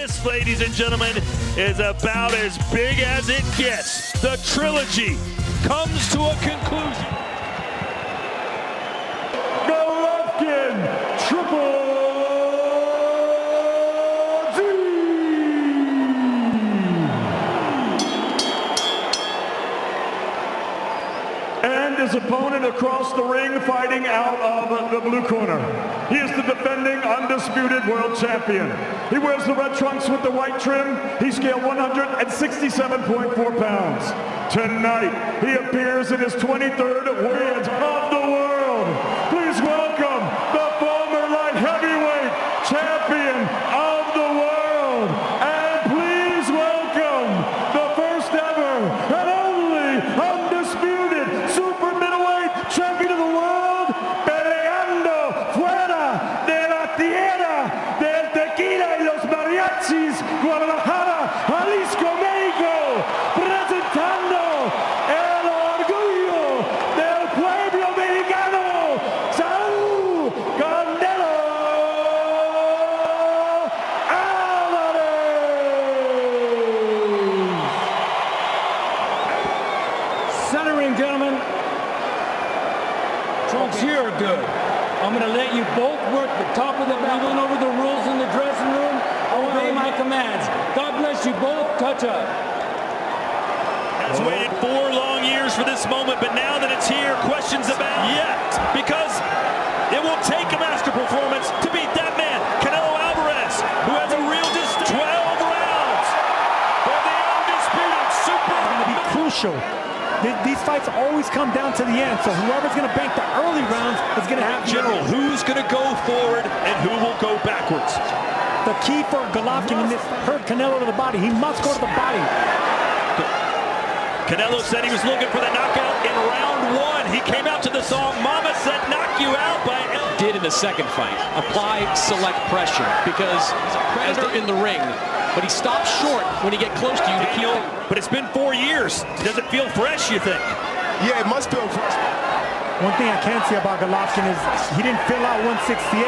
This, ladies and gentlemen, is about as big as it gets. The trilogy comes to a conclusion. Golovkin, Triple and his opponent across the ring, fighting out of the blue corner. He is the defending undisputed world champion. He wears the red trunks with the white trim. He scaled 167.4 pounds. Tonight, he appears in his 23rd win of the world. Please welcome the former light heavyweight champion of the world. And please welcome the first ever and only undisputed super middleweight champion of the world, peleando fuera de la tierra del tequila y los mariachis, Guadalajara, Jalisco, México, presentando el orgullo del pueblo mexicano, Saul Canelo Alvarez. Centering, gentlemen. Trunks here are good. I'm going to let you both work the top of the mat. We went over the rules in the dressing room. Obey my commands. God bless you both. Touch up. Has waited 4 long years for this moment, but now that it's here, questions about yet, because it will take a master performance to beat that man, Canelo Alvarez, who has a real distance. 12 rounds for the undisputed super. It's going to be crucial. These fights always come down to the end, so whoever's going to bank the early rounds is going to have General, who's going to go forward and who will go backwards? the key for Golovkin in this hurt Canelo to the body. He must go to the body. Canelo said he was looking for the knockout in round 1. He came out to the song Mama Said Knock You Out by did in the second fight. Apply select pressure because he's a predator in the ring, but he stops short when he get close to you to kill. But it's been 4 years. Does it feel fresh, you think? Yeah, it must feel fresh. One thing I can say about Golovkin is he didn't fill out 168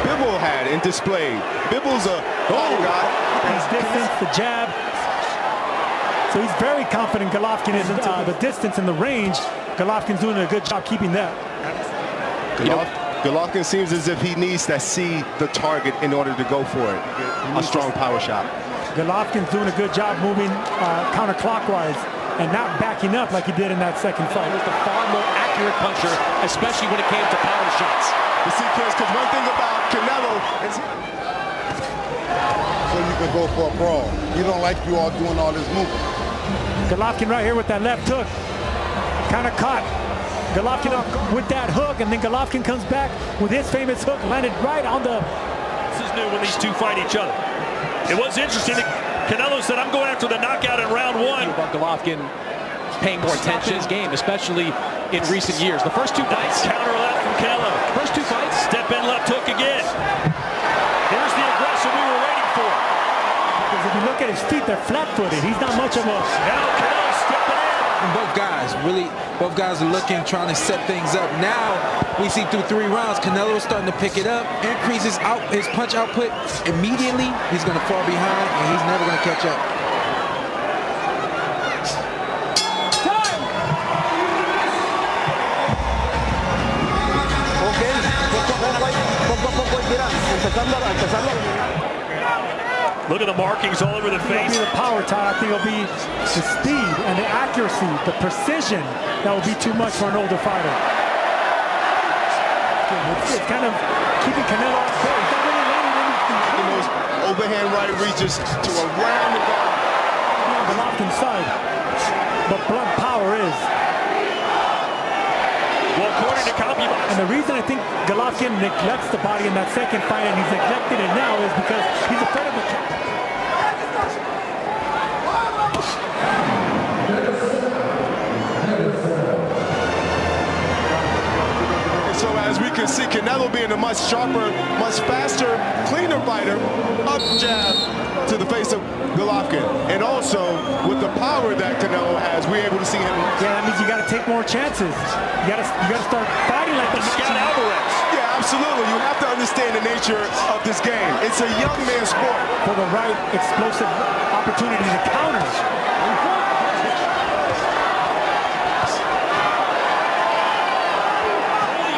Bibble had and displayed. Bibble's a guy. His distance, the jab. So he's very confident Golovkin is the distance and the range. Golovkin's doing a good job keeping that. Golovkin seems as if he needs to see the target in order to go for it. A strong power shot. Golovkin's doing a good job moving counterclockwise and not backing up like he did in that second fight. He was the far more accurate puncher, especially when it came to power shots. You see, because one thing about Canelo is so you can go for a brawl. You don't like you all doing all this movement. Golovkin right here with that left hook. Kind of caught Golovkin up with that hook, and then Golovkin comes back with his famous hook, landed right on the... This is new when these two fight each other. It was interesting that Canelo said, I'm going after the knockout in round 1. About Golovkin paying more attention to his game, especially in recent years. The first 2 fights. Counter left from Canelo. First 2 fights. Step in left hook again. Here's the aggression we were waiting for. Because if you look at his feet, they're flat-footed. He's not much of a... Now Canelo stepping in. Both guys are looking, trying to set things up. Now we see through 3 rounds, Canelo is starting to pick it up, increases his punch output immediately. He's going to fall behind, and he's never going to catch up. Look at the markings all over the face. It'll be the power, Todd. I think it'll be the speed and the accuracy, the precision that will be too much for an older fighter. It's kind of keeping Canelo off court. He's not really landing anything. those overhand right reaches to around the guard. On Golovkin's side, but blunt power is. Well, according to CompuBox. And the reason I think Golovkin neglects the body in that second fight, and he's neglecting it now, is because he's afraid of the... So as we can see, Canelo being a much sharper, much faster, cleaner fighter. Up jab, to the face of Golovkin. And also, with the power that Canelo has, we're able to see him. Yeah, that means you got to take more chances. You got to start fighting like the Scout Alvarez. Yeah, absolutely. You have to understand the nature of this game. It's a young man's sport. for the right explosive opportunity to counter.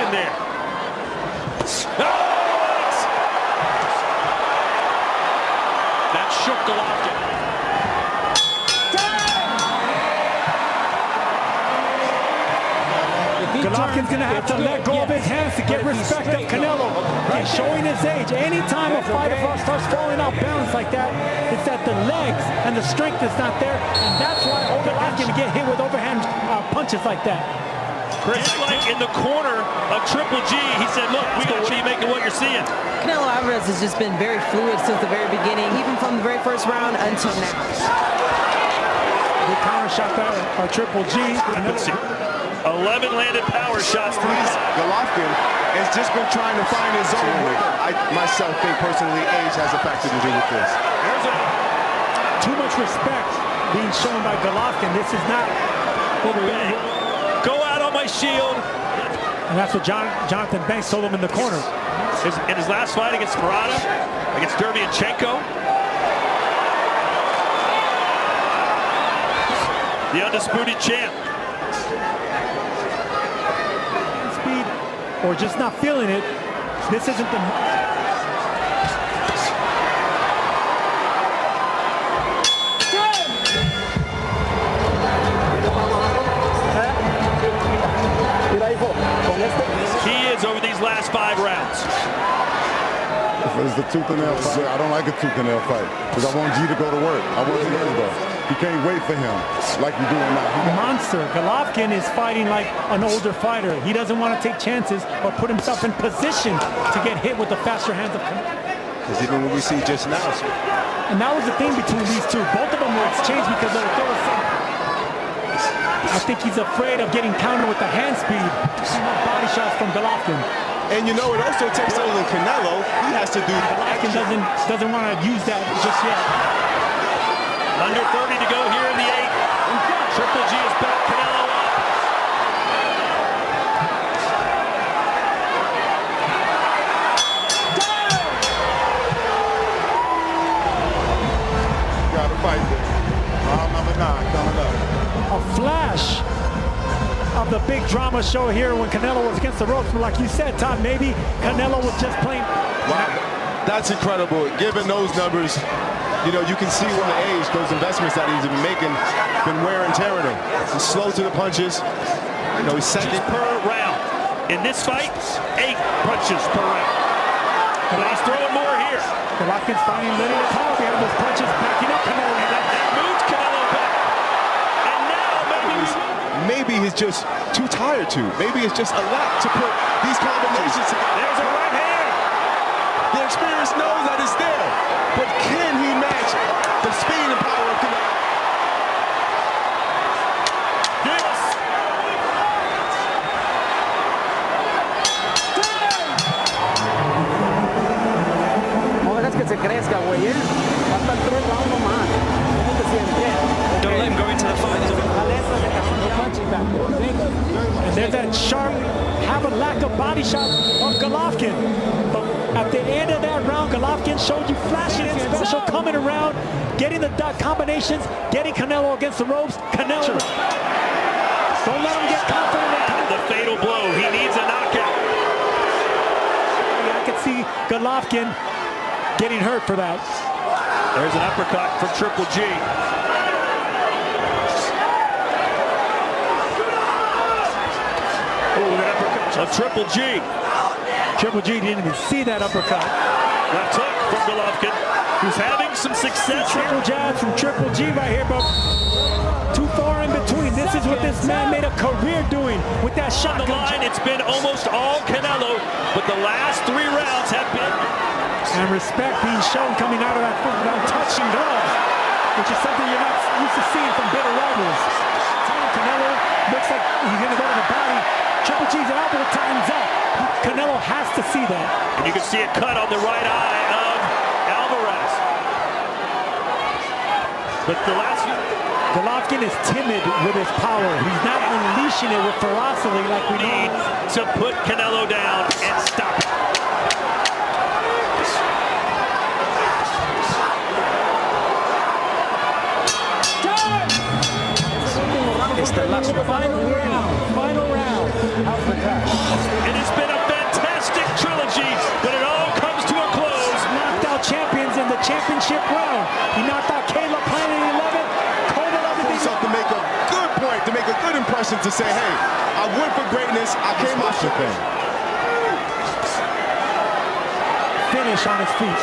In there. That shook Golovkin. Golovkin's going to have to let go of his hands to get respect of Canelo. He's showing his age. Anytime a fighter starts falling out balance like that, it's that the legs and the strength is not there. And that's why Golovkin can get hit with overhand punches like that. Just like in the corner of Triple G, he said, look, we got you making what you're seeing. Canelo Alvarez has just been very fluid since the very beginning, even from the very first round until now. The counter shot by Triple G. 11 landed power shots. Golovkin has just been trying to find his own rhythm. I myself think personally age has a factor to do with this. Too much respect being shown by Golovkin. This is not Go out on my shield. and that's what Jonathan Banks told him in the corner. In his last fight against Murata, against Derevyanchenko, the undisputed champ. Speed or just not feeling it. This isn't the He is over these last 5 rounds. If it's the tooth and nail fight, I don't like a tooth and nail fight because I want G to go to work. I want him to go. You can't wait for him like you're doing now. monster. Golovkin is fighting like an older fighter. He doesn't want to take chances or put himself in position to get hit with the faster hands of Canelo. Because even what we see just now. And that was the thing between these two. Both of them were exchanged because they were throwing. I think he's afraid of getting countered with the hand speed. Body shots from Golovkin. And you know, it also takes over Canelo. He has to do. Golovkin doesn't want to use that just yet. Under 30 to go here in the 8th. Triple G has backed Canelo up. Got to fight there. Round number 9 coming up. A flash of the big drama show here when Canelo was against the ropes. But like you said, Todd, maybe Canelo was just playing. Wow, that's incredible. Given those numbers, you know, you can see with the age, those investments that he's been making, been wear and tear in him. He's slow to the punches. You know, he's second Per round. In this fight, 8 punches per round. But he's throwing more here. Golovkin's finding linear power behind those punches, backing up Canelo. That moves Canelo back. And now maybe he's just too tired to. Maybe it's just a lot to put these combinations together. there's a right hand. The experience knows that it's there, but can he match the speed and power of Canelo? Yes. No dejas que se crezca, güey. Hasta el 3 rounds nomás. Don't let him go into the fight. And there's that sharp, have a lack of body shot of Golovkin. But at the end of that round, Golovkin showed you flashes special coming around, getting the combinations, getting Canelo against the ropes. Canelo, don't let him get confident. The fatal blow. He needs a knockout. I could see Golovkin getting hurt for that. There's an uppercut from Triple G. Oh, an uppercut of Triple G. Triple G didn't even see that uppercut. Left hook from Golovkin, who's having some success here. Triple jabs from Triple G right here, but too far in between. This is what this man made a career doing with that shot. On the line, it's been almost all Canelo, but the last 3 rounds have been. And respect being shown coming out of that foot without touching gloves, which is something you're not used to seeing from bitter rivals. Canelo looks like he's going to go to the body. Triple G's elbow tightens up. Canelo has to see that. And you can see a cut on the right eye of Alvarez. But the last few Golovkin is timid with his power. He's not unleashing it with ferocity like we need know. to put Canelo down and stop it. It's the last Final round. It has been a fantastic trilogy, but it all comes to a close. Knocked out champions in the championship round. He knocked out Caleb Plant in 11. Coleman everything. Himself to make a good point, to make a good impression, to say, hey, I went for greatness. I came out the thing. Finish on his feet.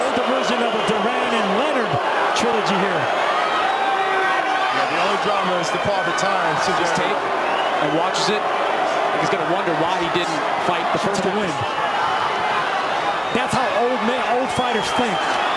Older version of a Duran and Leonard trilogy here. The only drama is the father time. Sees his tape and watches it. He's going to wonder why he didn't fight the first to win. That's how old fighters think.